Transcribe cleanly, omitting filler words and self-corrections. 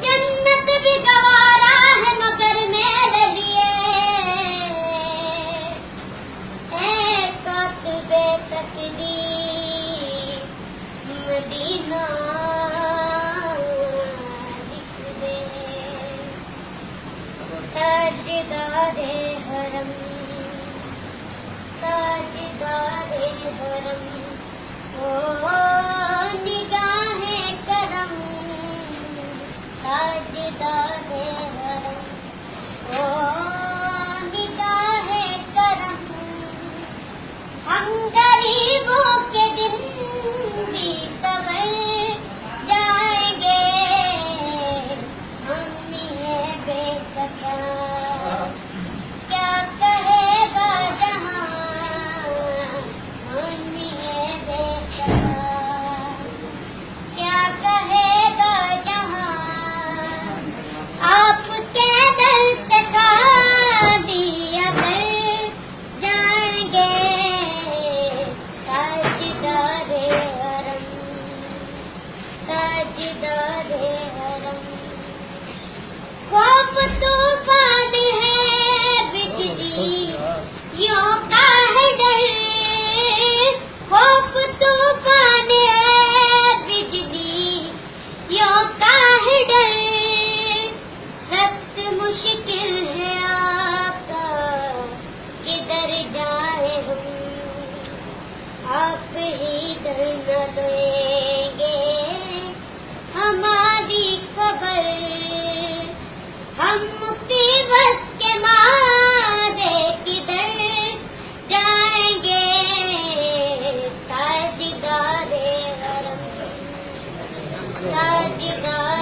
जन्नत भी गवारा है मगर मेरे लिए कातिबे तकदीर मदीना लिख दे। ताजदारे हरम ताजदारे हरम ओ निगाहे करम ताजदारे हरम ओ निगाहे करम। हम गरीबों के दिन भी कबर जाएंगे हम ये बेकसा क्या कहेगा जहां हम ये बेकसा क्या कहेगा जहां। आपके दर से खाली अगर जाएंगे ताजदारे हरम ताजदारे हरम। खौफ तूफान है बिजली यों का है डर खौफ तूफान है बिजली यों का है डर। सख्त मुश्किल है आपका किधर जाए हम आप ही दर न देंगे हमारी खबर। हम मुसीबत के मारे किधर जाएंगे ताजदारे हरम ताजदारे